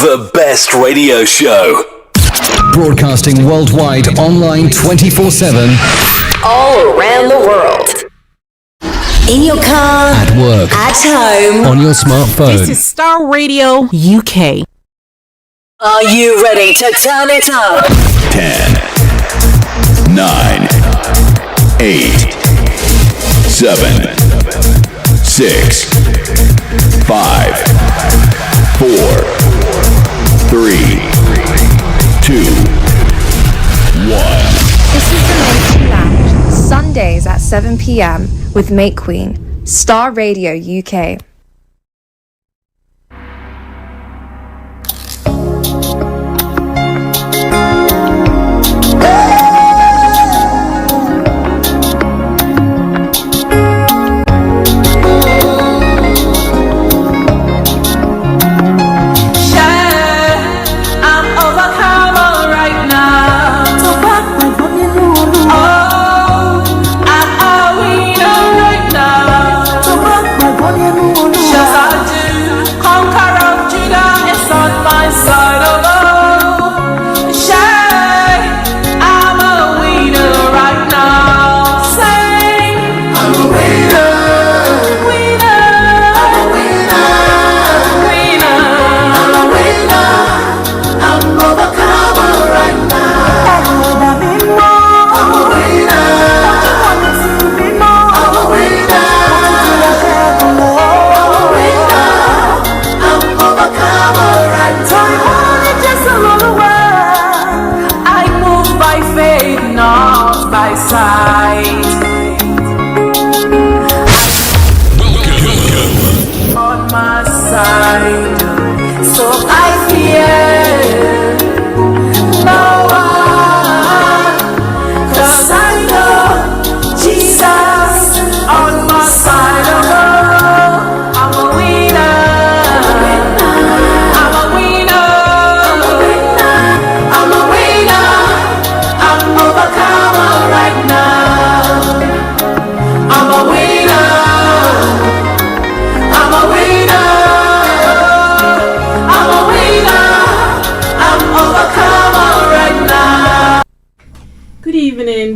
The best radio show. Broadcasting worldwide, online 24/7. All around the world. In your car. At work. At home. On your smartphone. This is Star Radio UK. Are you ready to turn it up? 10, 9, 8, 7, 6, 5, 4, 3, 2, 1. This is the Mayqueen Lounge, Sundays at 7 p.m. with Mayqueen, Star Radio UK.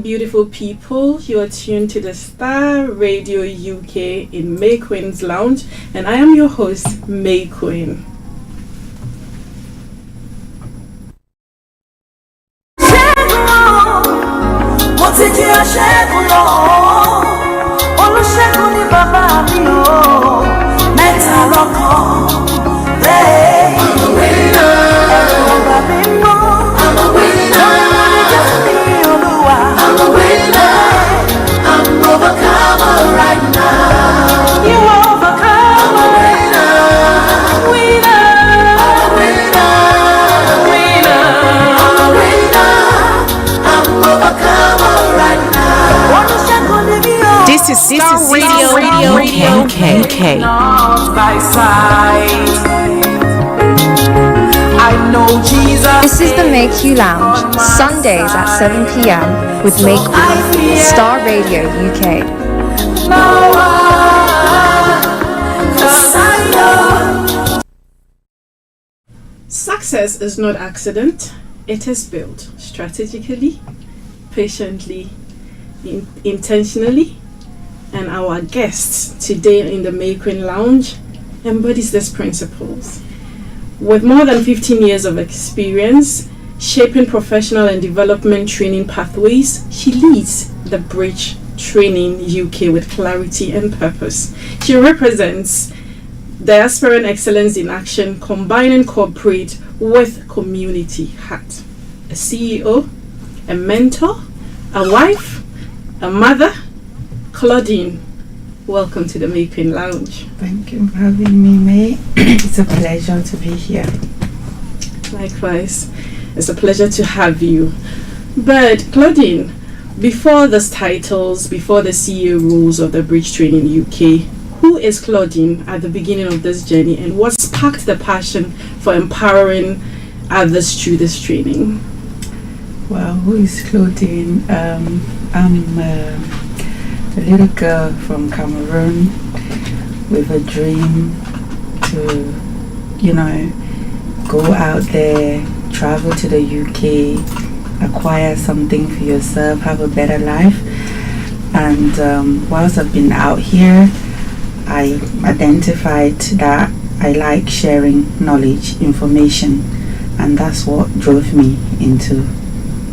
Beautiful people, you are tuned to the Star Radio UK in Mayqueen's Lounge, and I am your host, Mayqueen. This is Star Radio UK. This is the Mayqueen Lounge, Sundays at 7 p.m. with Mayqueen, Star Radio UK. Success is not accident. It is built strategically, patiently, intentionally, and our guest today in the Mayqueen Lounge embodies these principles. With more than 15 years of experience shaping professional and development training pathways, she leads the Bridge Training UK with clarity and purpose. She represents Diasporan Excellence in Action, combining corporate with community heart. A CEO, a mentor, a wife, a mother. Claudine, welcome to the Mayqueen Lounge. Thank you for having me, May. It's a pleasure to be here. Likewise, it's a pleasure to have you. But Claudine, before these titles, before the CEO roles of the Bridge Training UK, who is Claudine at the beginning of this journey, and what sparked the passion for empowering others through this training? Well, who is Claudine? I'm a little girl from Cameroon with a dream to, go out there, travel to the UK, acquire something for yourself, have a better life. And whilst I've been out here, I identified that I like sharing knowledge, information, and that's what drove me into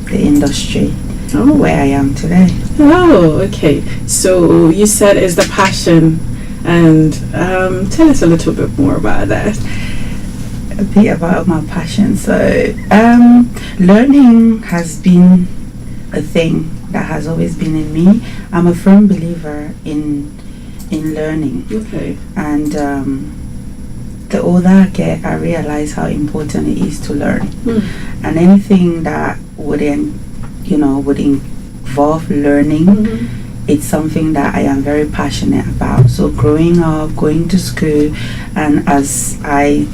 the industry where I am today. Oh, okay. So you said it's the passion, and tell us a little bit more about that. A bit about my passion. So learning has been a thing that has always been in me. I'm a firm believer in learning. Okay. And the older I get, I realize how important it is to learn. And anything that would involve learning, it's something that I am very passionate about. So growing up, going to school, and as I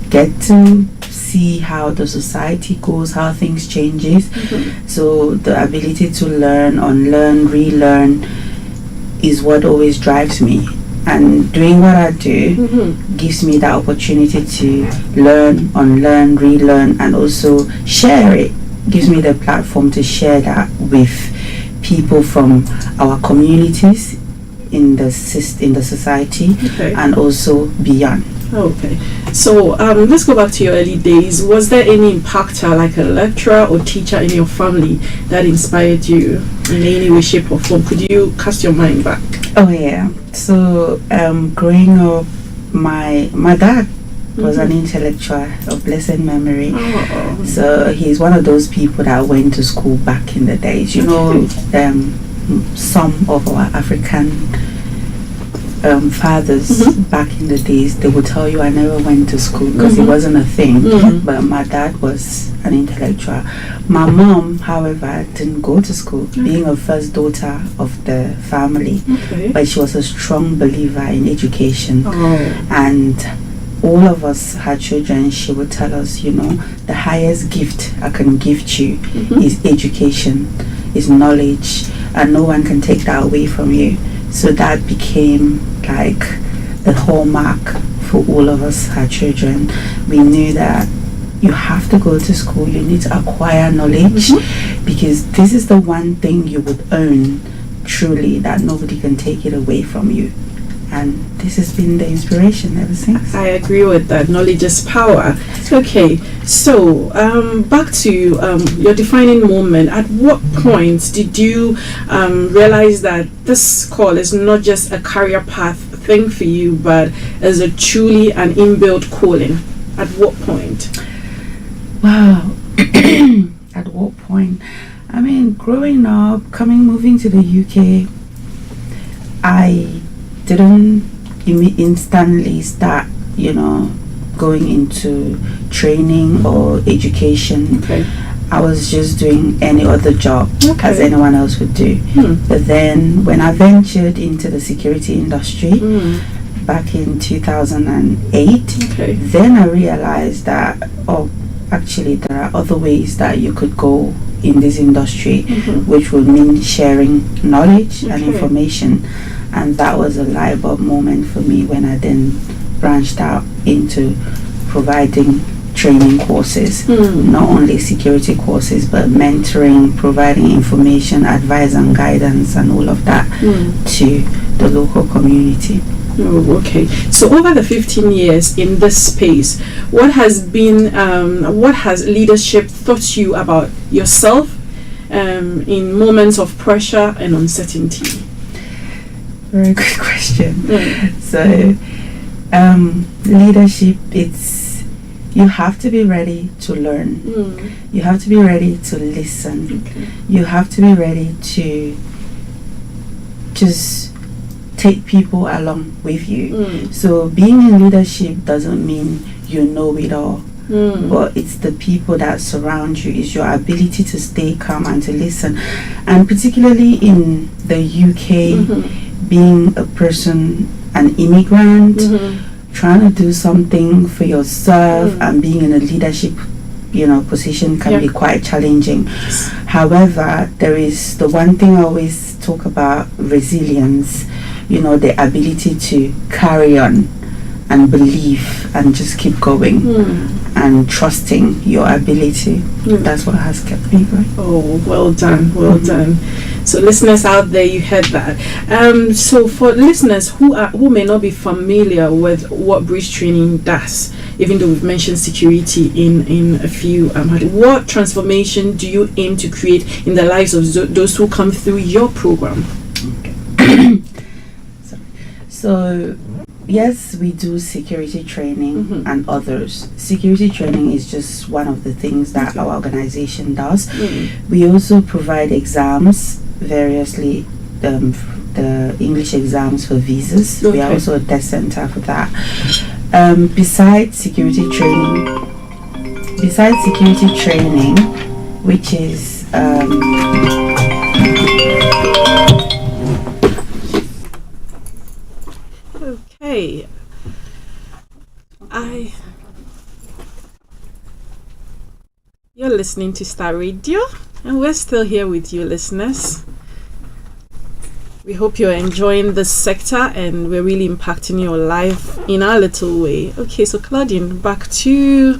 get to see how the society goes, how things changes, so the ability to learn, unlearn, relearn is what always drives me. And doing what I do gives me that opportunity to learn, unlearn, relearn, and also share it. Gives me the platform to share that with people from our communities in the society, and also beyond. Okay. So let's go back to your early days. Was there any impactor, like a lecturer or teacher in your family, that inspired you in any way, shape or form? Could you cast your mind back? Oh yeah. So growing up, my dad was an intellectual of blessed memory. So he's one of those people that went to school back in the days. You know, some of our African fathers back in the days, they would tell you, I never went to school because it wasn't a thing. But my dad was an intellectual. My mom, however, didn't go to school, being a first daughter of the family. But she was a strong believer in education. And all of us, her children, she would tell us, the highest gift I can give to you is education, is knowledge, and no one can take that away from you. So that became like the hallmark for all of us, her children. We knew that you have to go to school, you need to acquire knowledge, because this is the one thing you would own truly, that nobody can take it away from you. And this has been the inspiration ever since. I agree with that. Knowledge is power. Okay, so back to your defining moment. At what point did you realize that this call is not just a career path thing for you, but is a truly an inbuilt calling? At what point? Wow. At what point? I mean, growing up, moving to the UK, I didn't instantly start, going into training or education. I was just doing any other job as anyone else would do. But then when I ventured into the security industry back in 2008, then I realized that, actually there are other ways that you could go in this industry, which would mean sharing knowledge and information. And that was a light bulb moment for me when I then branched out into providing training courses, not only security courses, but mentoring, providing information, advice and guidance and all of that to the local community. Oh, okay. So over the 15 years in this space, what has leadership taught you about yourself in moments of pressure and uncertainty? Very good question. So leadership, you have to be ready to learn. You have to be ready to listen. You have to be ready to just take people along with you. So being in leadership doesn't mean you know it all, but it's the people that surround you, is your ability to stay calm and to listen. And particularly in the UK, being a person, an immigrant, trying to do something for yourself and being in a leadership position can be quite challenging. However, there is the one thing I always talk about: resilience, the ability to carry on and believe and just keep going. and trusting your ability. That's what has kept me going. Oh, well done, well done. So listeners out there, you heard that. So for listeners who may not be familiar with what bridge training does, even though we've mentioned security in a few, what transformation do you aim to create in the lives of those who come through your program? So yes, we do security training and others. Security training is just one of the things that our organization does. We also provide exams, variously, the English exams for visas. We are also a test center for that. Besides security training, which is okay. You're listening to Star Radio, and we're still here with you, listeners. We hope you're enjoying this sector, and we're really impacting your life in our little way. Okay, so Claudine, back to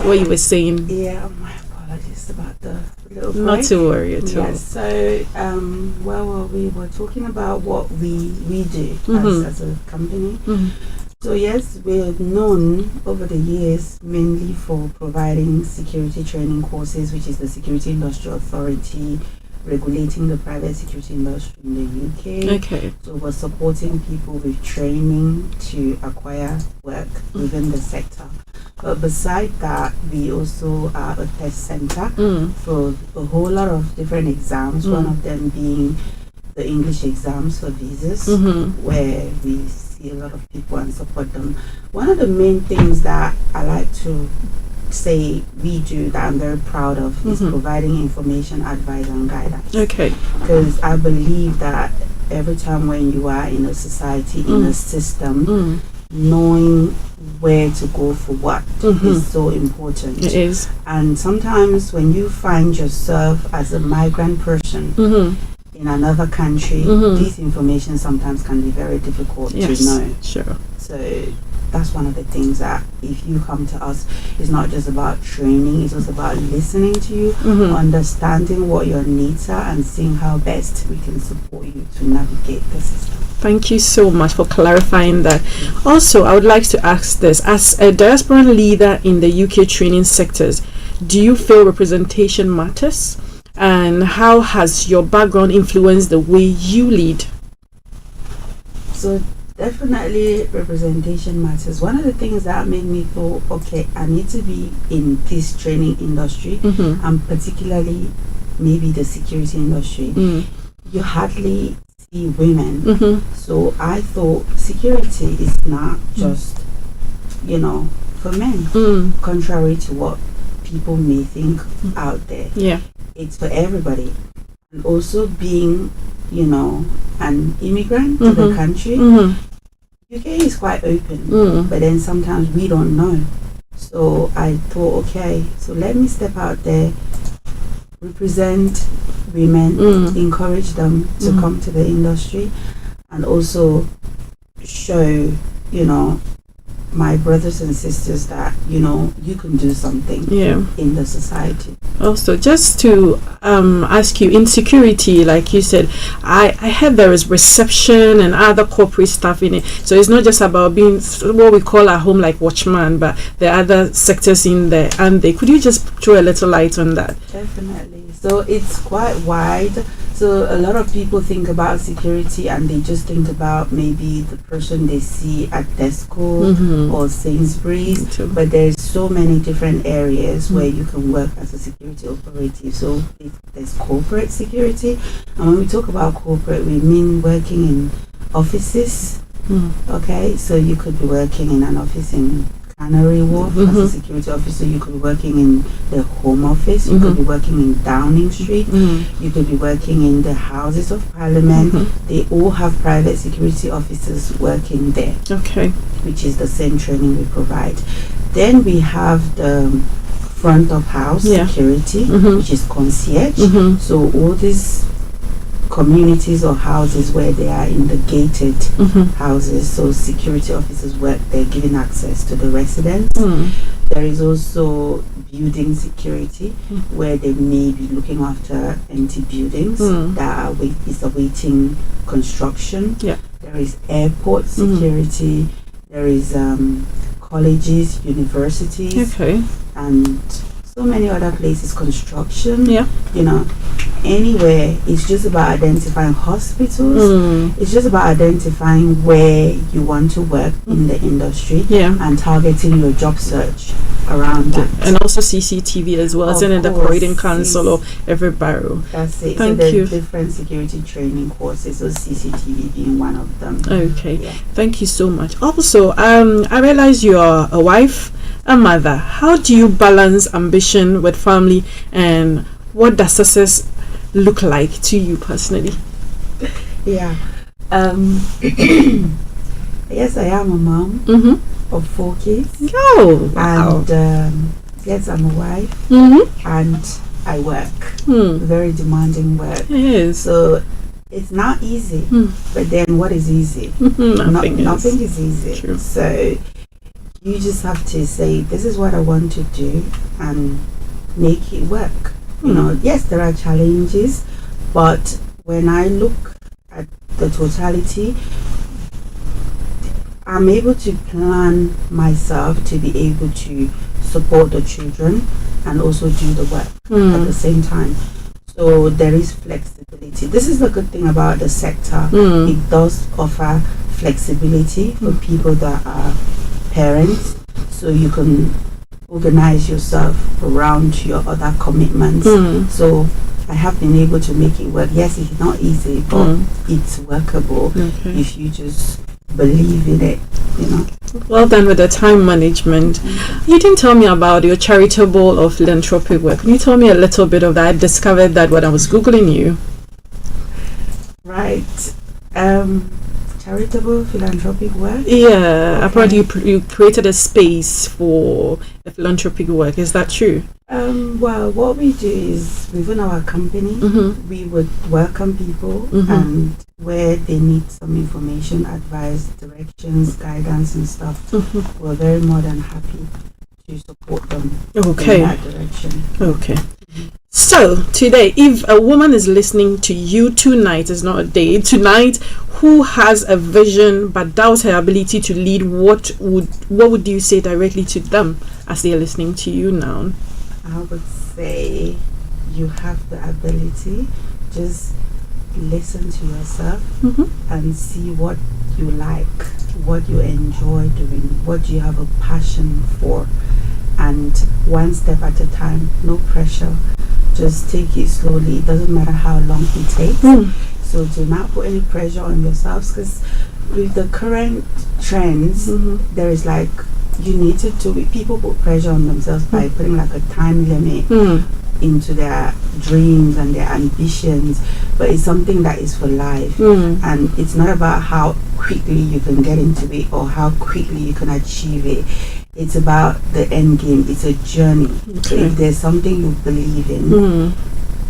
what you were saying. Yeah, my apologies about the little break. Not to worry at all. Yes, so well, we were talking about what we do as a company. So yes, we're known over the years mainly for providing security training courses, which is the Security Industry Authority regulating the private security industry in the UK. Okay. So we're supporting people with training to acquire work within the sector. But beside that, we also are a test center for a whole lot of different exams, one of them being the English exams for visas, where we see a lot of people and support them. One of the main things that I like to say we do that I'm very proud of is providing information, advice and guidance. Okay. Because I believe that every time when you are in a society, in a system, knowing where to go for what is so important. It is. And sometimes when you find yourself as a migrant person in another country, this information sometimes can be very difficult to know. Sure. So that's one of the things that if you come to us, it's not just about training, it's also about listening to you, understanding what your needs are and seeing how best we can support you to navigate the system. Thank you so much for clarifying that. Also, I would like to ask this. As a diaspora leader in the UK training sectors, do you feel representation matters? And how has your background influenced the way you lead? So definitely representation matters. One of the things that made me thought, okay, I need to be in this training industry, and particularly maybe the security industry. You hardly see women. So I thought security is not just, for men, contrary to what people may think out there. Yeah. It's for everybody. And also being, an immigrant to the country, UK is quite open, but then sometimes we don't know. So I thought, okay, so let me step out there, represent women, encourage them to come to the industry, and also show, my brothers and sisters that, you can do something in the society. Also, just to ask you, in security, like you said, I heard there is reception and other corporate stuff in it. So it's not just about being what we call at home like watchman, but there are other sectors in there. And could you just throw a little light on that? Definitely. So it's quite wide. So a lot of people think about security and they just think about maybe the person they see at Tesco or Sainsbury's, but there's so many different areas where you can work as a security operative. So there's corporate security, and when we talk about corporate, we mean working in offices. Okay, so you could be working in an office in Canary Wharf as a security officer. You could be working in the Home Office. You could be working in Downing Street. You could be working in the Houses of Parliament. They all have private security officers working there. Okay. Which is the same training we provide. Then we have the front of house security, which is concierge. So all these communities or houses where they are in the gated houses, so security officers work there giving access to the residents. There is also building security where they may be looking after empty buildings that is awaiting construction. There is airport security. There is colleges, universities, and so many other places, construction. Anywhere. It's just about identifying hospitals. It's just about identifying where you want to work in the industry and targeting your job search around that. And also CCTV as well, isn't it? The Parading Council or every borough. That's it. Thank so you. There's different security training courses, so CCTV being one of them. Thank you so much. Also, I realize you are a wife, a mother. How do you balance ambition with family, and what does success look like to you personally? Yes, I am a mom of 4 kids. Oh, wow. And yes, I'm a wife, and I work. Very demanding work. Yes. So it's not easy. But then what is easy? Nothing is easy. True. So you just have to say, this is what I want to do, and make it work. Yes, there are challenges, but when I look at the totality, I'm able to plan myself to be able to support the children and also do the work at the same time. So there is flexibility. This is the good thing about the sector. It does offer flexibility for people that are parents, so you can organize yourself around your other commitments. So I have been able to make it work. Yes, it's not easy, but it's workable if you just believe in it, Well done with the time management. You didn't tell me about your charitable or philanthropic work. Can you tell me a little bit of that? I discovered that when I was Googling you. Right. Charitable philanthropic work? Apparently you created a space for the philanthropic work. Is that true? Well, what we do is within our company, we would welcome people and where they need some information, advice, directions, guidance and stuff, we're very more than happy to support them in that direction. So today, if a woman is listening to you tonight, is not a day, tonight, who has a vision but doubts her ability to lead, what would you say directly to them as they are listening to you now? I would say you have the ability. Just listen to yourself and see what you like, what you enjoy doing, what you have a passion for, and one step at a time, no pressure. Just take it slowly. It doesn't matter how long it takes. So do not put any pressure on yourselves, because with the current trends, there is like, you need to do it. People put pressure on themselves by putting like a time limit into their dreams and their ambitions, but it's something that is for life, and it's not about how quickly you can get into it or how quickly you can achieve it. It's about the end game. It's a journey. So if there's something you believe in,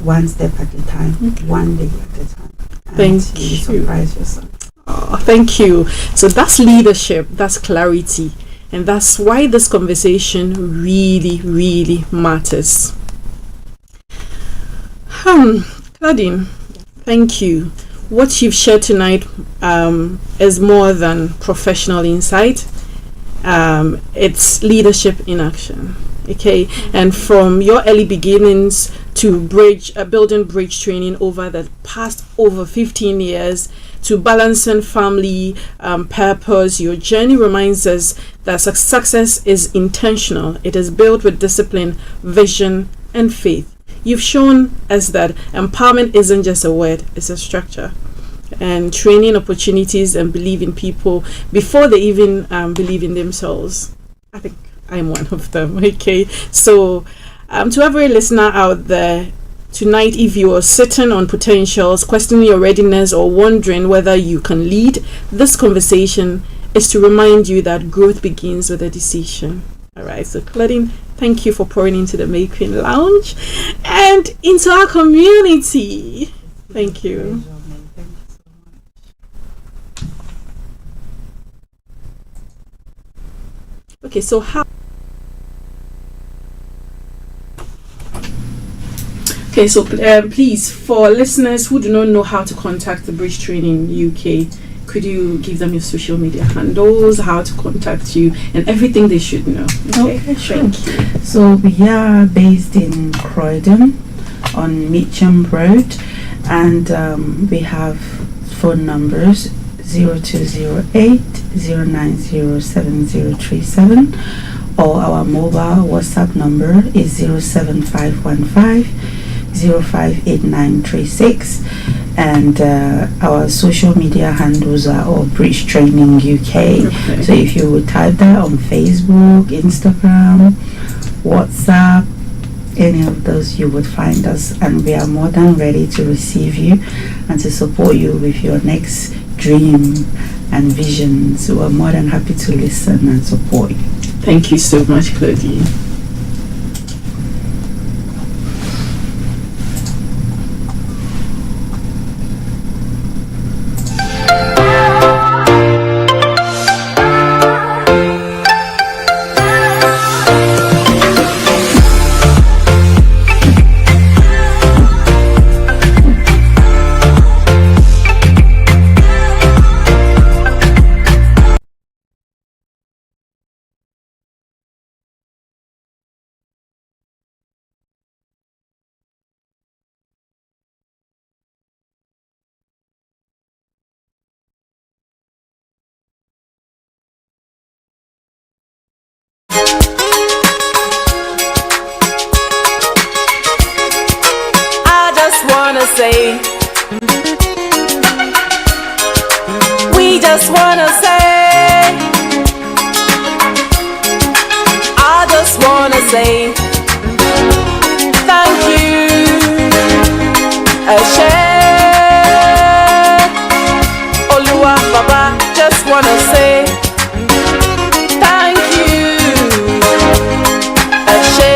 one step at a time, one day at a time. Thank you. Surprise yourself. Oh, thank you. So that's leadership, that's clarity, and that's why this conversation really, really matters. Claudine, thank you. What you've shared tonight is more than professional insight. It's leadership in action. Okay, and from your early beginnings to building bridge training over the past over 15 years to balancing family purpose, your journey reminds us that success is intentional. It is built with discipline, vision, and faith. You've shown us that empowerment isn't just a word, it's a structure. And training opportunities and believing people before they even believe in themselves. I think I'm one of them. Okay, so to every listener out there tonight, if you are sitting on potentials, questioning your readiness, or wondering whether you can lead, this conversation is to remind you that growth begins with a decision. All right, so Claudine, thank you for pouring into the Mayqueen Lounge and into our community. Thank you. Okay, so how? Okay, so please, for listeners who do not know how to contact the Bridge Training UK, could you give them your social media handles, how to contact you, and everything they should know? Okay, sure. Thank you. So we are based in Croydon on Meacham Road, and we have phone numbers 0208 090 7037, or our mobile WhatsApp number is 07515 058936, and our social media handles are all Bridge Training UK. Okay. So if you would type that on Facebook, Instagram, WhatsApp, any of those, you would find us, and we are more than ready to receive you and to support you with your next dream and vision. So we're more than happy to listen and support you. Thank you so much, Claudine. Say, we just wanna say, I just wanna say, thank you, Ashe, Oluwa Baba, just wanna say, thank you, Ashe.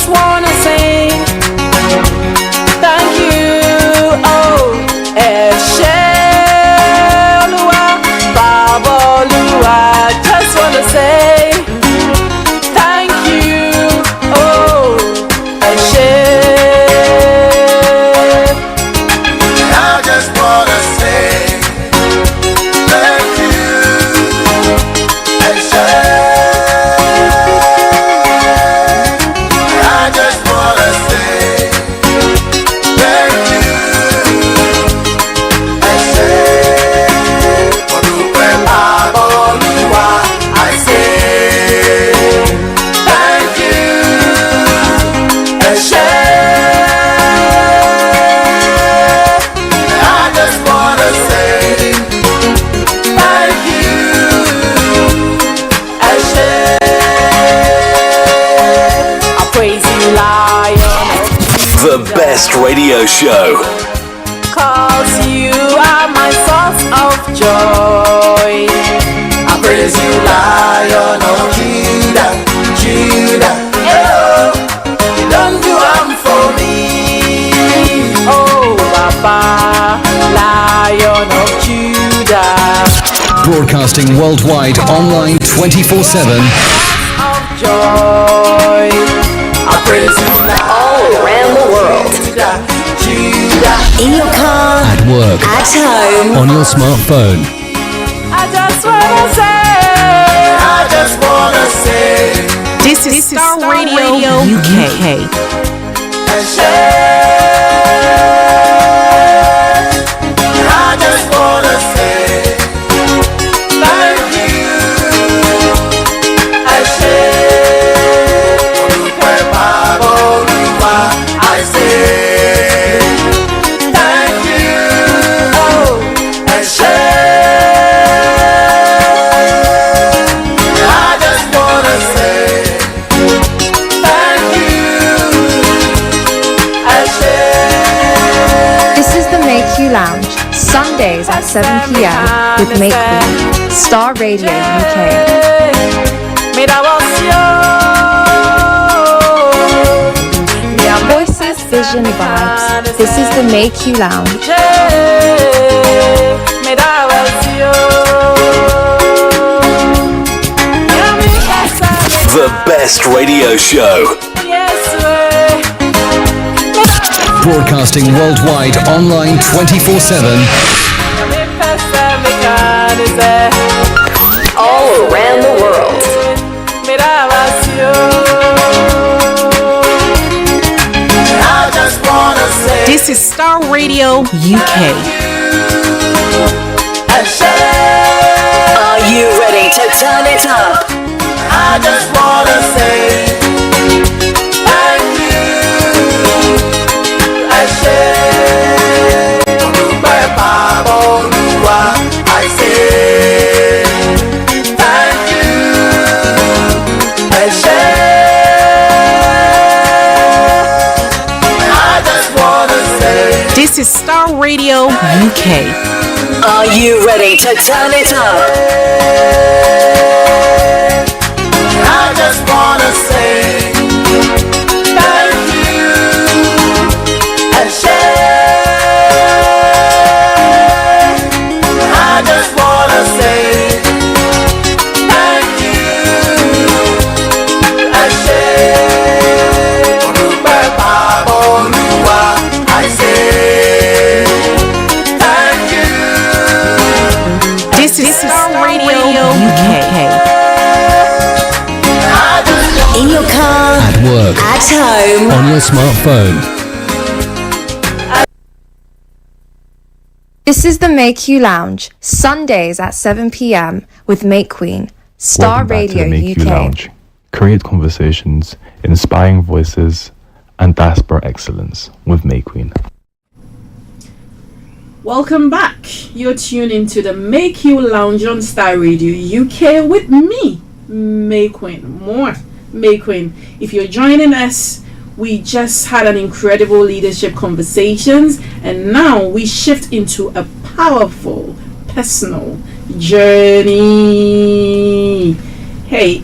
Wanna say thank you, oh, Eshe Oluwa, Baba Oluwa, just wanna say thank you, oh, Eshe. I just wanna say thank you, Eshe. The best radio show. 'Cause you are my source of joy. I praise you, Lion of Judah, Judah. Oh, you don't do for me. Oh, Baba, Lion of Judah. Broadcasting worldwide, online 24/7. Of joy. I praise you, All around the world. Judah, Judah. In your car, At work, at home, on your smartphone. I just wanna say, This is Star Radio UK. I just wanna say thank you. I say, I say thank you. Oh, I just wanna say thank you. I say. This is the Make You Lounge, Sundays at 7 p.m. with Mayqueen, Star Radio UK. Voices, vision, vibes. This is the Make You Lounge. Me da was yo. The best radio show. Broadcasting worldwide online 24/7. All around the world. I just wanna say This is Star Radio UK. and share. Are you ready to turn it up? I just wanna say thank you and share. Baba Olúwa, I say thank you and share. I just wanna say This is Star Radio UK. Are you ready to turn it up? I just wanna say thank you and share. I just wanna say thank you and share. Baba Olúwa, I say thank you. This is Star Radio UK. In your car, At work. at home. On your smartphone. This is the Make You Lounge, Sundays at 7 p.m. with Mayqueen, Star Welcome back Radio to the Make UK. You Lounge. Create conversations, inspiring voices, and diaspora excellence with Mayqueen. Welcome back. You're tuned into the Make You Lounge on Star Radio UK with me, Mayqueen. More Mayqueen. If you're joining us, we just had an incredible leadership conversations, and now we shift into a powerful personal journey. Hey.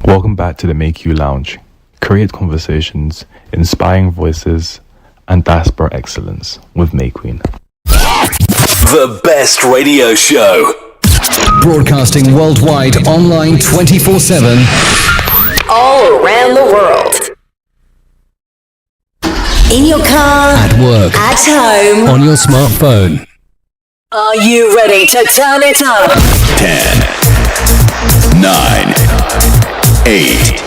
Welcome back to the Make You Lounge. Create conversations, inspiring voices, and diaspora excellence with Mayqueen. The best radio show. Broadcasting worldwide online 24/7. All around the world. In your car, At work. at home. On your smartphone. Are you ready to turn it up? 10, 9, 8,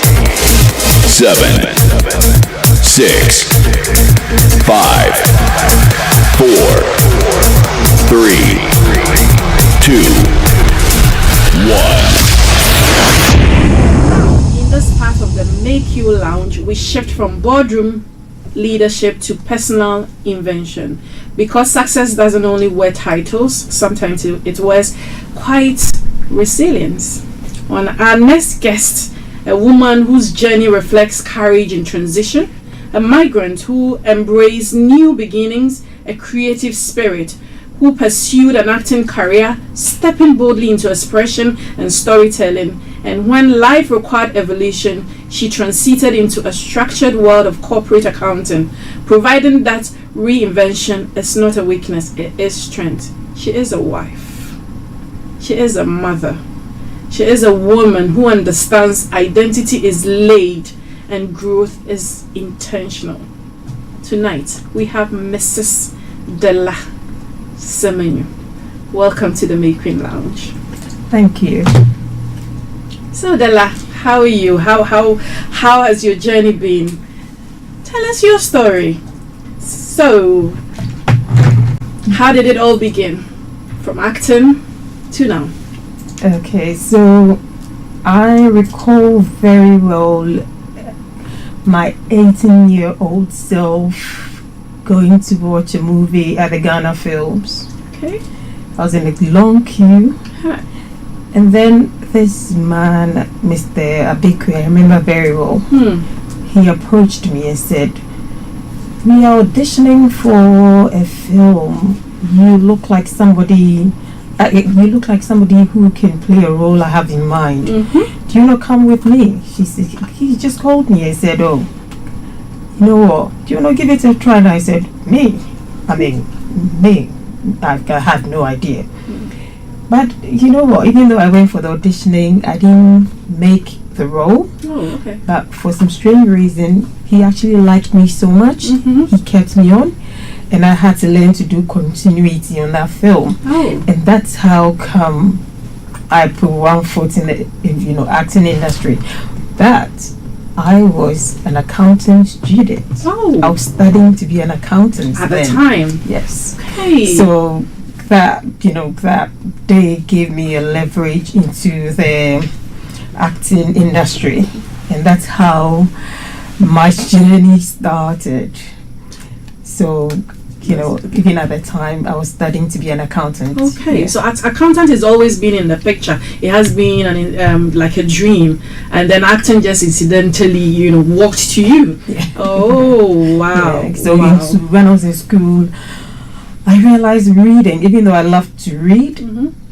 7, 6, 5, 4, 3, 2, 1. In this part of the Make You Lounge, we shift from boardroom leadership to personal invention, because success doesn't only wear titles, sometimes it wears quite resilience. On our next guest, a woman whose journey reflects courage in transition, a migrant who embraced new beginnings, a creative spirit who pursued an acting career, stepping boldly into expression and storytelling, and when life required evolution, she transited into a structured world of corporate accounting, providing that reinvention is not a weakness, it is strength. She is a wife. She is a mother. She is a woman who understands identity is laid and growth is intentional. Tonight, we have Mrs. Della Semenyo. Welcome to the Mayqueen Lounge. Thank you. So Della, how are you? How has your journey been? Tell us your story. So, how did it all begin? From acting to now. Okay, so I recall very well my 18-year-old self going to watch a movie at the Ghana Films. Okay. I was in a long queue, Huh. and then this man, Mr. Abiku, I remember very well, he approached me and said, "We are auditioning for a film. You look like somebody you look like somebody who can play a role I have in mind. Do you want to come with me? She said, he just called me and said, oh, you know what, do you want to give it a try? And I said, me? I had no idea. But you know what, even though I went for the auditioning, I didn't make the role. Oh, okay. But for some strange reason, he actually liked me so much, he kept me on, and I had to learn to do continuity on that film. Oh. And that's how come I put one foot in the acting industry. But I was an accountant student. Oh. I was studying to be an accountant At then. the time. Yes. Okay. So that that they gave me a leverage into the acting industry, and that's how my journey started. So even at the time I was studying to be an accountant. Okay, so accountant has always been in the picture. It has been like a dream, and then acting just incidentally, walked to you. Yeah. Oh wow! Yeah. So wow. when I was in school, I realized reading. Even though I loved to read,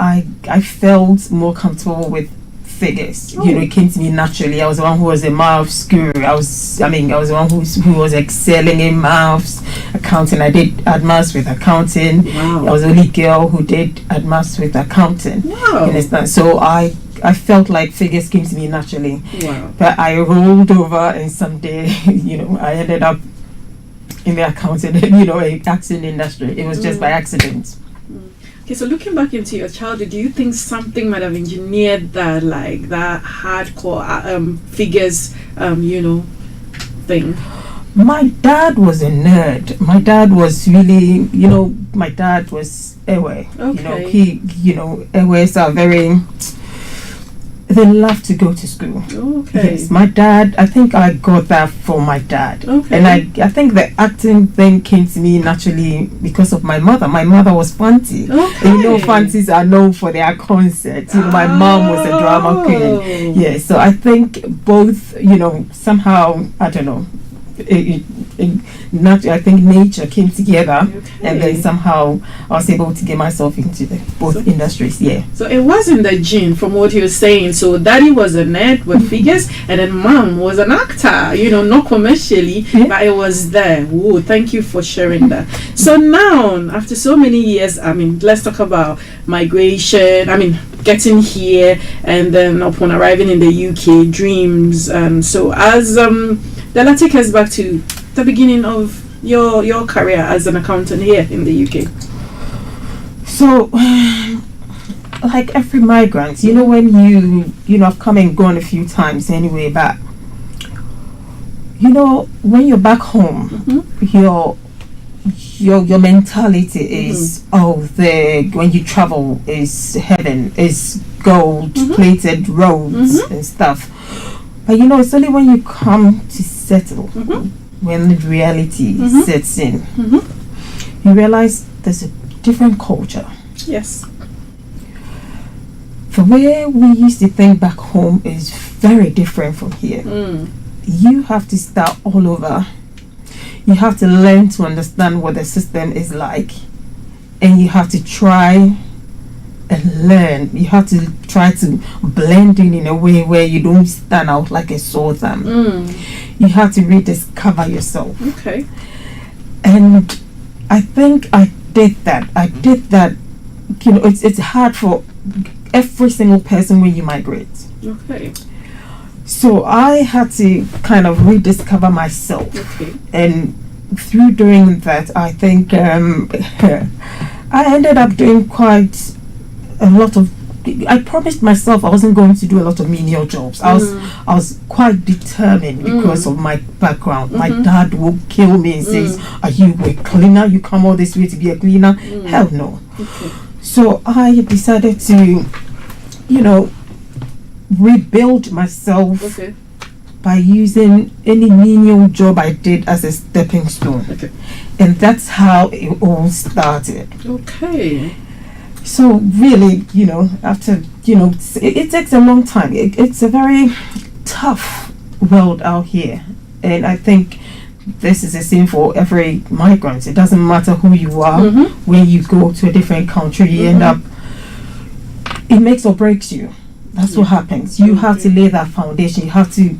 I felt more comfortable with figures. Oh. It came to me naturally. I was the one who was a maths guru. I was the one who was excelling in maths, accounting. I did advanced with accounting. Wow. I was the only girl who did advanced with accounting. Wow. You understand? So I felt like figures came to me naturally. Wow. But I rolled over, and someday, I ended up in the accounting, acting industry. It was just by accident. Okay, so looking back into your childhood, do you think something might have engineered that, like that hardcore figures, thing? My dad was a nerd. My dad was really, my dad was Ewe. Okay. Ewes are very, they love to go to school. Okay. Yes, my dad, I think I got that from my dad. Okay. And I think the acting thing came to me naturally because of my mother. My mother was Fanti. Okay. And Fantis are known for their concerts. My mom was a drama queen. Yeah, so I think both, somehow, I don't know, I think nature came together, and then somehow I was able to get myself into both industries. Yeah. So it wasn't the gene, from what you were saying. So daddy was a nerd with figures, and then mom was an actor. Not commercially, but it was there. Whoa, thank you for sharing that. So now, after so many years, let's talk about migration. Getting here, and then upon arriving in the UK, dreams. And so as Della, take us back to the beginning of your career as an accountant here in the UK. So, like every migrant, when I've come and gone a few times anyway, but when you're back home, your mentality is when you travel is heaven, is gold plated roads and stuff. But it's only when you come to settle, when reality sets in, you realize there's a different culture. Yes. The way we used to think back home is very different from here. You have to start all over. You have to learn to understand what the system is like, and you have to try and learn. You have to try to blend in a way where you don't stand out like a sore thumb. You have to rediscover yourself. Okay. And I think I did that. It's hard for every single person when you migrate. Okay. So I had to kind of rediscover myself. Okay. And through doing that, I think I ended up doing quite a lot of. I promised myself I wasn't going to do a lot of menial jobs. I was quite determined because of my background. My dad will kill me and says, "Are you a cleaner? You come all this way to be a cleaner?" Hell no. Okay. So I decided to, rebuild myself by using any menial job I did as a stepping stone. Okay. And that's how it all started. Okay. So really, after, it takes a long time. It's a very tough world out here. And I think this is the same for every migrant. It doesn't matter who you are. When you go to a different country, you end up it makes or breaks you. That's what happens. You have to lay that foundation. You have to,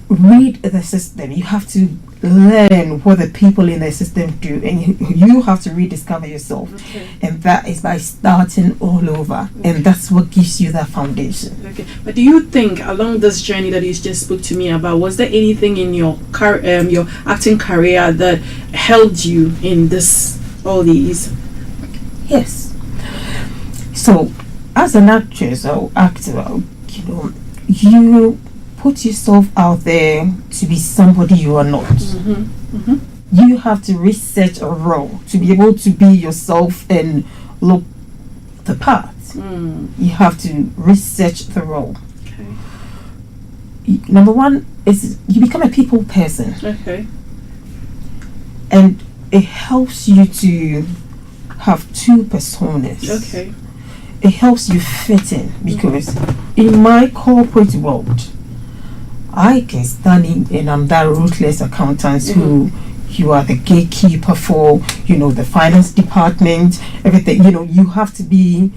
read the system. You have to learn what the people in the system do, and you have to rediscover yourself. And that is by starting all over. And that's what gives you that foundation. Okay, but do you think along this journey that you just spoke to me about, was there anything in your your acting career that helped you in all these? Yes. So, as an actress or actor, you put yourself out there to be somebody you are not. You have to research a role to be able to be yourself and look the part. You have to research the role. Number one is you become a people person. And it helps you to have two personas. It helps you fit in, because in my corporate world, I can stand in and I'm that ruthless accountant who you are the gatekeeper for, the finance department, everything. You have to be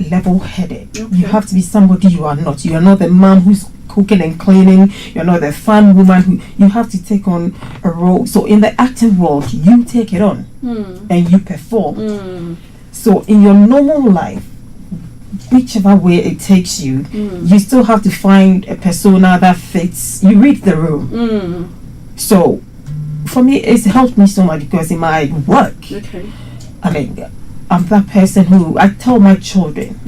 level-headed. You have to be somebody you are not. You are not the mom who's cooking and cleaning. You're not the fun woman who. You have to take on a role. So in the acting world, you take it on and you perform. So in your normal life, whichever way it takes you, you still have to find a persona that fits. You read the room. So for me, it's helped me so much, because in my work, I mean, I'm that person who I tell my children,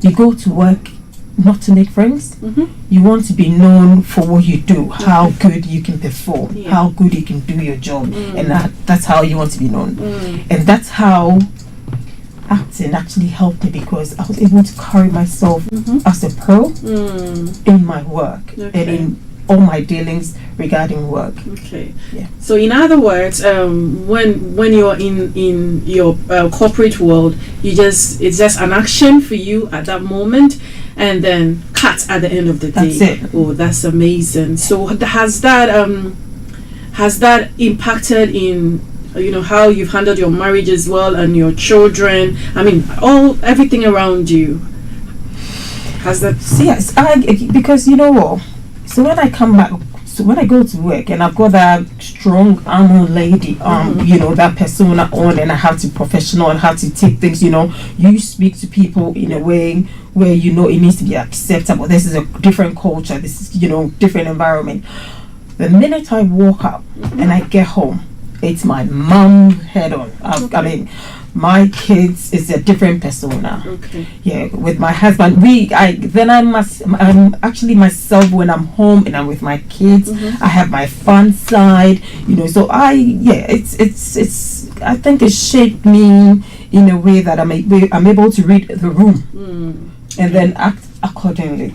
you go to work not to make friends. You want to be known for what you do, how good you can perform, how good you can do your job, and that's how you want to be known. And that's how acting actually helped me, because I was able to carry myself as a pro in my work and in all my dealings regarding work. So in other words, when you're in your corporate world, it's just an action for you at that moment, and then cut at the end of the day. That's it. Oh, that's amazing. So has that impacted in how you've handled your marriage as well, and your children? I mean, everything around you. Has that? Yes, because what? So when I come back, when I go to work and I've got that strong armor lady, that persona on, and I have to professional and have to take things, you speak to people in a way where it needs to be acceptable. This is a different culture. This is, different environment. The minute I walk out and I get home, it's my mom head on. I mean, my kids is a different persona. With my husband, I'm actually myself when I'm home and I'm with my kids. I have my fun side, so it's I think it shaped me in a way that I'm able to read the room and then act accordingly.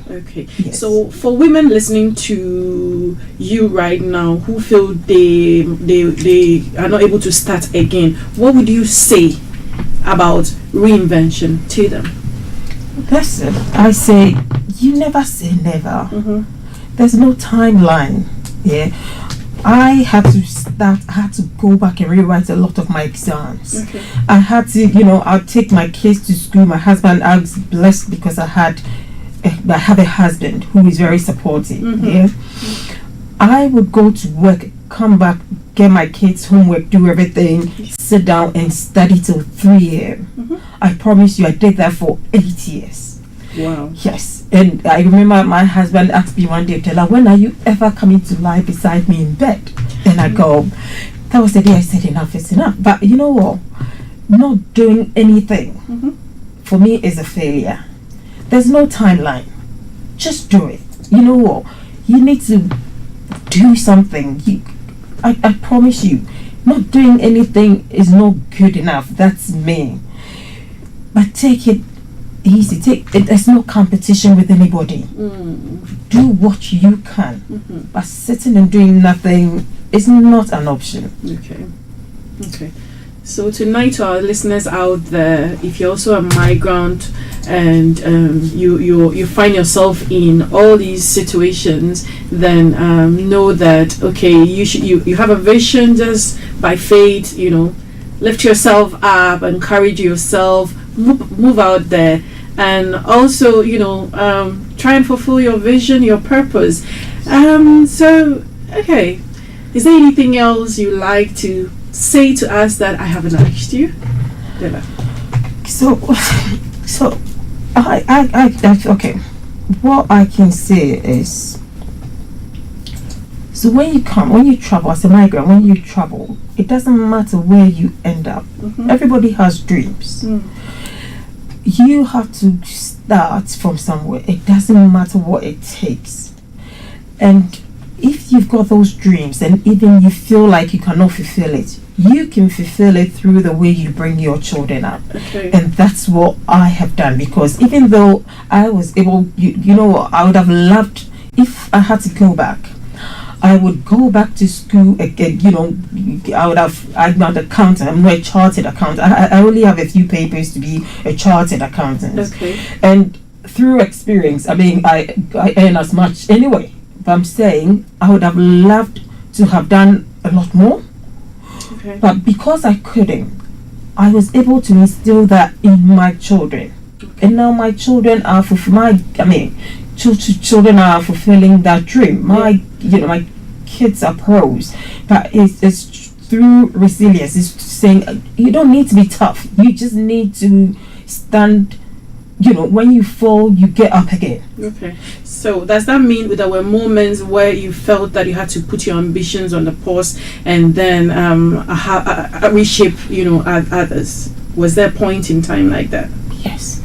So for women listening to you right now who feel they are not able to start again, what would you say about reinvention to them? Listen, I say you never say never. There's no timeline. I had to go back and rewrite a lot of my exams. I had to, I'll take my kids to school. My husband, I was blessed because I have a husband who is very supportive. I would go to work, come back, get my kids' homework, do everything, sit down and study till 3 a.m. I promise you, I did that for 8 years. Wow. Yes. And I remember my husband asked me one day, Tella, when are you ever coming to lie beside me in bed? And I go, that was the day I said enough is enough. But you know what? Not doing anything for me is a failure. There's no timeline. Just do it. You know what? You need to do something. I promise you, not doing anything is not good enough. That's me. But take it easy. There's no competition with anybody. Do what you can. But sitting and doing nothing is not an option. Okay. So tonight, to our listeners out there, if you're also a migrant and you find yourself in all these situations, then know that you have a vision. Just by faith, lift yourself up, encourage yourself, move out there and also, try and fulfill your vision, your purpose. So, okay, is there anything else you like to say to us that I haven't asked you? Dela? So I okay. What I can say is, so when you travel as a migrant, when you travel, it doesn't matter where you end up. Everybody has dreams. You have to start from somewhere. It doesn't matter what it takes. And if you've got those dreams and even you feel like you cannot fulfill it, you can fulfill it through the way you bring your children up. Okay. And that's what I have done, because even though I was able, you know what, I would have loved, if I had to go back, I would go back to school again. I'm not an accountant, I'm not a chartered accountant. I only have a few papers to be a chartered accountant. Okay. And through experience, I mean, I earn as much anyway. But I'm saying I would have loved to have done a lot more. Okay. But because I couldn't, I was able to instill that in my children. Okay. And now my children are children are fulfilling that dream. My kids are pros. But it's through resilience. It's saying you don't need to be tough. You just need to stand. When you fall, you get up again. Okay. So does that mean that there were moments where you felt that you had to put your ambitions on the pause and then reshape, others? Was there a point in time like that? Yes,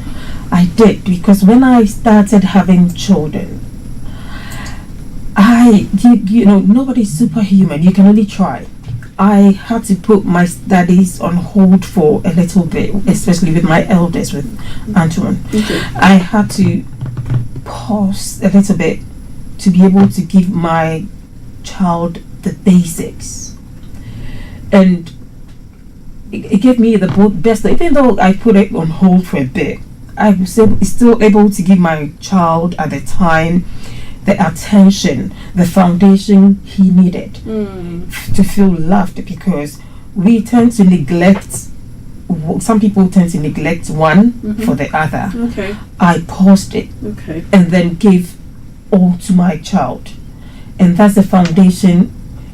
I did, because when I started having children, nobody's superhuman. You can only try. I had to put my studies on hold for a little bit, especially with my eldest, with Antoine. Okay. I had to pause a little bit to be able to give my child the basics. And it gave me the best. Even though I put it on hold for a bit, I was still able to give my child at the time the attention, the foundation he needed to feel loved, because we tend to neglect, some people tend to neglect one for the other. Okay. I paused it and then gave all to my child. And that's the foundation,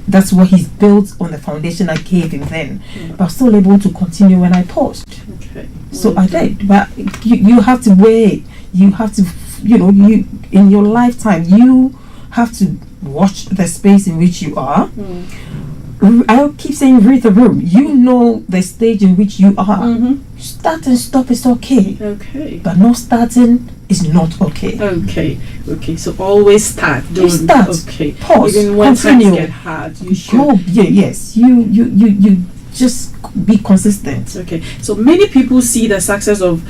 that's what he's built on, the foundation I gave him then. But I'm still able to continue when I paused. Okay. So I did. But you have to wait. You have to, you in your lifetime, you have to watch the space in which you are. I keep saying read the room. You know the stage in which you are. Start and stop is okay. Okay. But not starting is not okay. Okay. So always start. Don't start. Okay. Pause. Even when Continue. times get hard, you should. Go. Yes. You just be consistent. Okay. So many people see the success of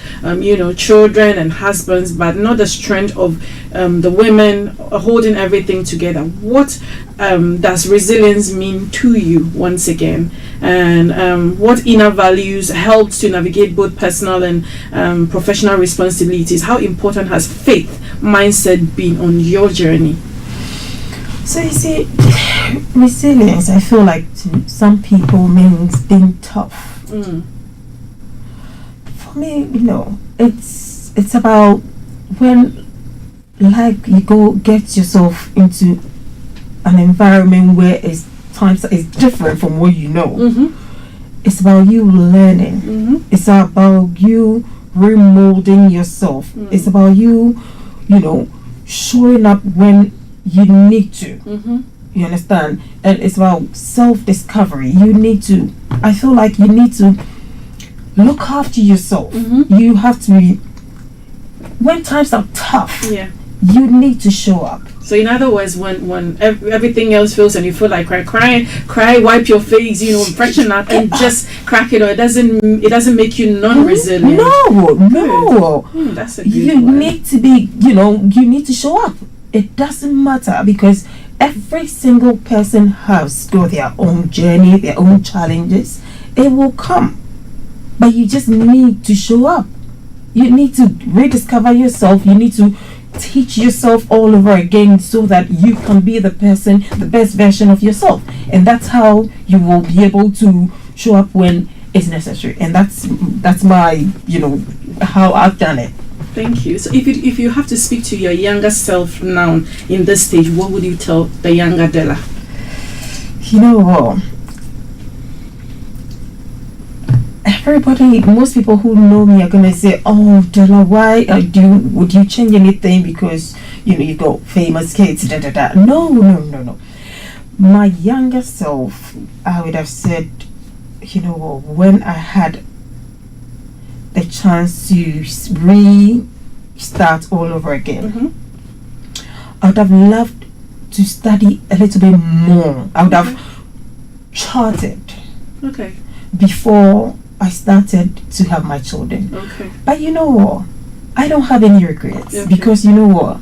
children and husbands, but not the strength of the women holding everything together. What does resilience mean to you, once again, and what inner values helped to navigate both personal and professional responsibilities? How important has faith mindset been on your journey? So you see, resilience, I feel like to some people means being tough. For me, it's about when, like, you go get yourself into an environment where times is different from what you know. It's about you learning. It's about you remolding yourself. It's about you, showing up when you need to. You understand? And it's about self-discovery. I feel like you need to look after yourself. You have to be, when times are tough, you need to show up. So in other words, when everything else feels and you feel like cry, wipe your face, freshen up and just crack it, or it doesn't make you non-resilient. No. That's a good You one. need to be, you need to show up. It doesn't matter, because every single person has got their own journey, their own challenges. It will come, but you just need to show up. You need to rediscover yourself. You need to teach yourself all over again, so that you can be the best version of yourself. And that's how you will be able to show up when it's necessary. And that's my how I've done it. Thank you. So if you have to speak to your younger self now in this stage, what would you tell the younger Della? You know what? Most people who know me are gonna say, "Oh, Della, why would you change anything because you got famous kids?" Da da da. No. My younger self, I would have said, when I had the chance to restart all over again, I would have loved to study a little bit more. I would have charted before I started to have my children. Okay. But you know what? I don't have any regrets because you know what?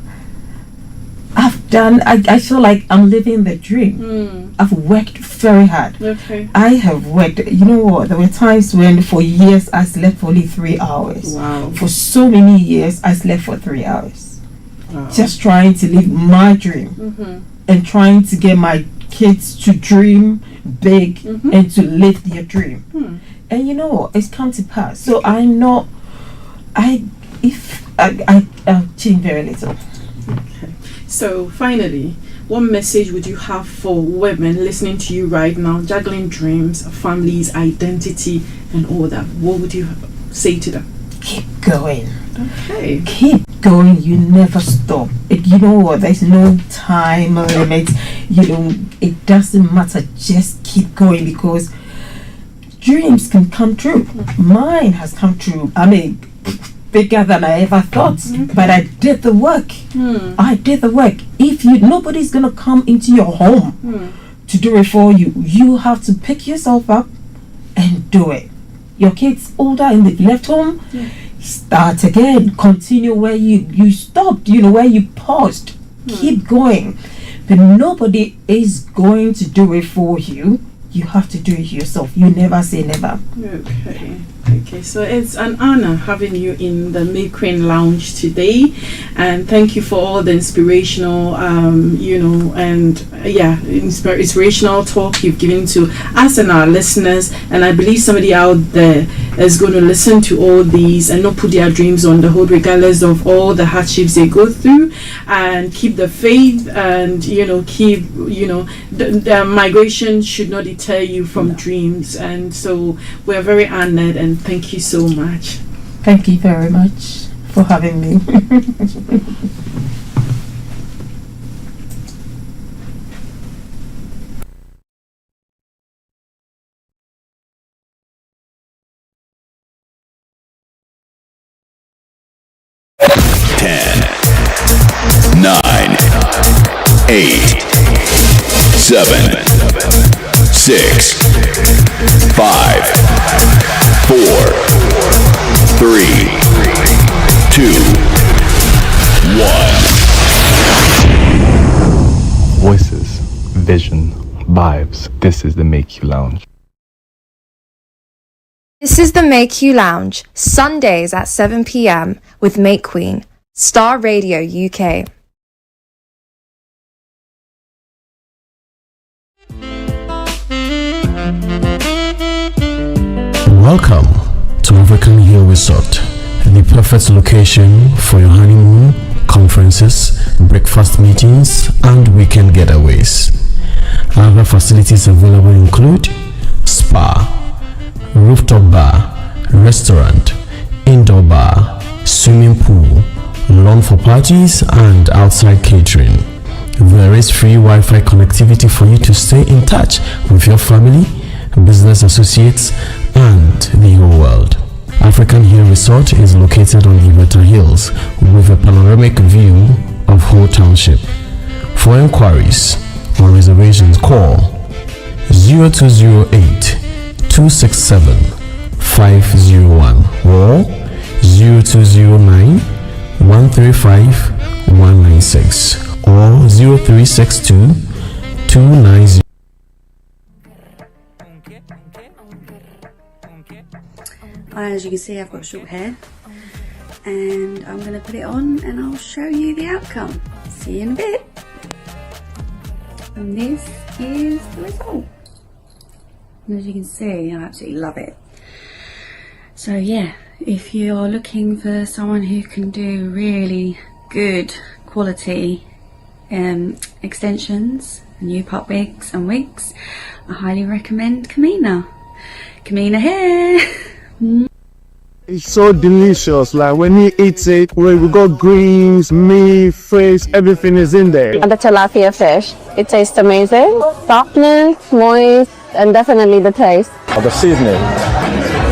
I've done, I feel like I'm living the dream. I've worked very hard. Okay. I have worked, you know what? There were times when for years I slept for only 3 hours. Wow. For so many years I slept for 3 hours. Wow. Just trying to live my dream and trying to get my kids to dream big and to live their dream. And you know what? It's come to pass. So I'll change very little. Okay. So finally, what message would you have for women listening to you right now, juggling dreams, families, identity, and all that? What would you say to them? Keep going. Okay. Keep going. You never stop. You know what? There's no time limit. It doesn't matter. Just keep going because dreams can come true. Mine has come true. I mean, bigger than I ever thought. But I did the work. I did the work. Nobody's gonna come into your home to do it for you. You have to pick yourself up and do it. Your kids older and they've left home. Start again. Continue where you stopped. Where you paused. Keep going. But nobody is going to do it for you. You have to do it yourself. You never say never. Okay, so it's an honor having you in the Mayqueen Lounge today, and thank you for all the inspirational, inspirational talk you've given to us and our listeners. And I believe somebody out there is going to listen to all these and not put their dreams on the hold, regardless of all the hardships they go through, and keep the faith, and the migration should not deter you from dreams. And so we're very honored, and thank you so much. Thank you very much for having me. Ten, 9, 8, 7, 6, 5, 4, 3, 2, 1. Voices, vision, vibes. This is the Make You Lounge. This is the Make You Lounge, Sundays at 7 p.m. with Mayqueen, Star Radio UK. Welcome to African Hill Resort, the perfect location for your honeymoon, conferences, breakfast meetings, and weekend getaways. Other facilities available include spa, rooftop bar, restaurant, indoor bar, swimming pool, lawn for parties, and outside catering. There is free Wi-Fi connectivity for you to stay in touch with your family, business associates, and the whole world. African Hill Resort is located on the Iveta Hills with a panoramic view of whole township. For inquiries or reservations, call 0208 267 501 or 0209 135 196 or 0362 290. As you can see, I've got short hair, and I'm going to put it on and I'll show you the outcome. See you in a bit. And this is the result. And as you can see, I absolutely love it. So yeah, if you're looking for someone who can do really good quality extensions, new pop wigs and wigs, I highly recommend Kamina. Kamina here. It's so delicious. Like when you eat it, we got greens, meat, fish, everything is in there. And the tilapia fish, it tastes amazing. Softness, moist, and definitely the taste. The seasoning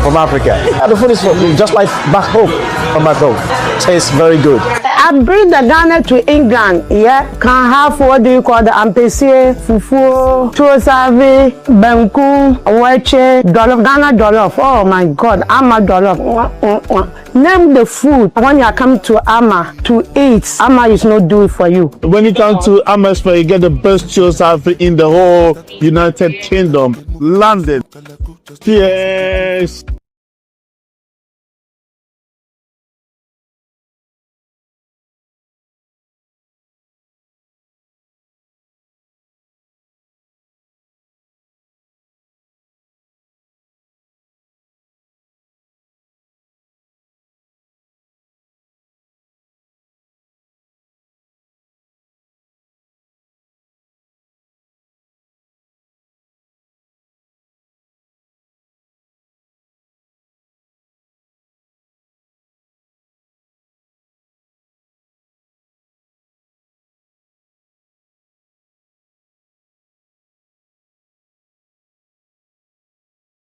from Africa. The food is just like back home. From back home. Tastes very good. I bring the Ghana to England. Yeah, can have what do you call the ampesi, fufu, chosavi, banku, wache, jollof, Ghana jollof. Oh my God, Ama jollof. Name the food when you come to Ama to eat. Ama is not do it for you. When you come to Ama's, you get the best chosavi in the whole United Kingdom, London. Yes.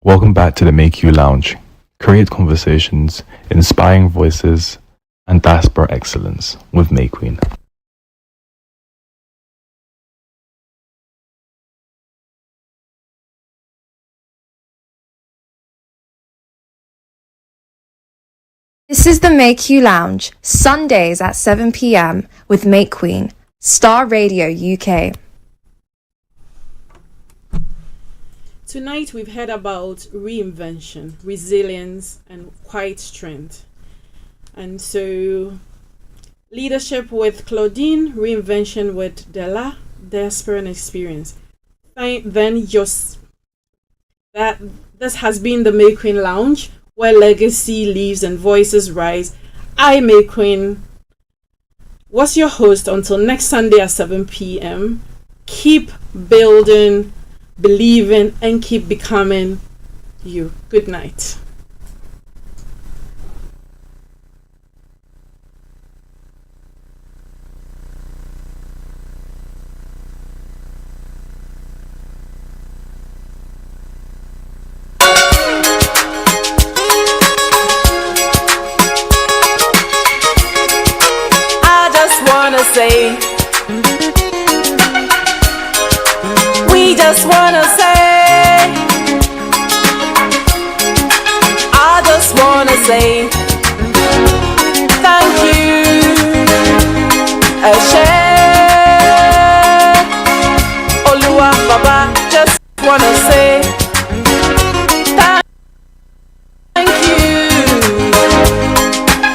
Welcome back to the Make You Lounge. Create conversations, inspiring voices, and diaspora excellence with Mayqueen. This is the Make You Lounge, Sundays at 7 p.m. with Mayqueen, Star Radio UK. Tonight we've heard about reinvention, resilience, and quiet strength. And so, leadership with Claudine, reinvention with Della, diaspora and experience. Then this has been the Mayqueen Lounge, where legacy lives and voices rise. I, Mayqueen, was your host until next Sunday at 7 p.m. Keep building, believing, and keep becoming you. Good night. I just wanna say, we just wanna say, I just wanna say, thank you, Ashe, Oluwa Baba, just wanna say, thank you,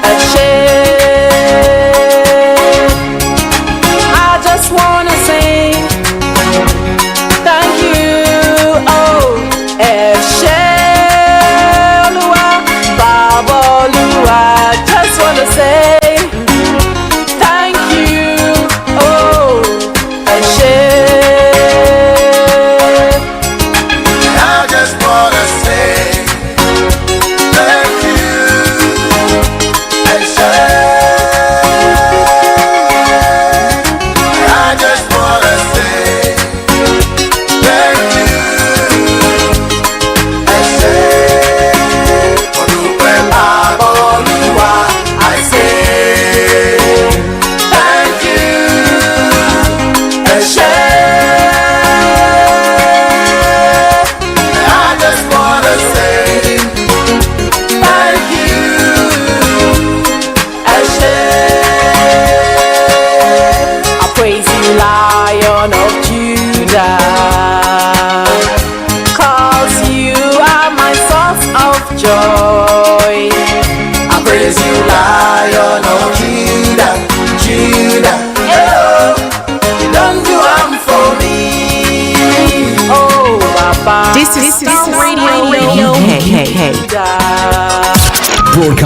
Ashe. I just wanna say thank you, oh, Eshe Oluwa Baba Oluwa.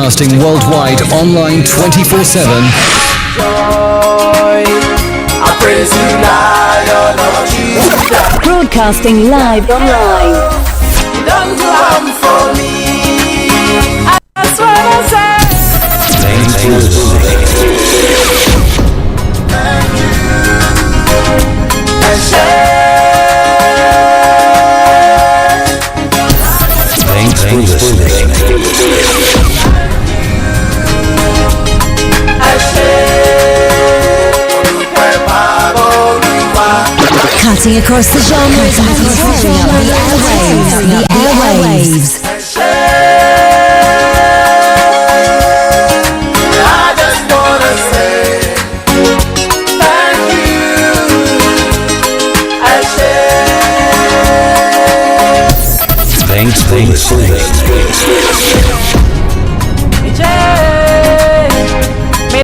Broadcasting worldwide online 24/7. I praise you, Lion of Judah. Broadcasting live online. You don't do harm for me. That's what I say. Thank you. And share. Thanks for listening. Cutting across the genres and tearing up the airwaves. I just wanna say thank you. I share. Thanks for listening.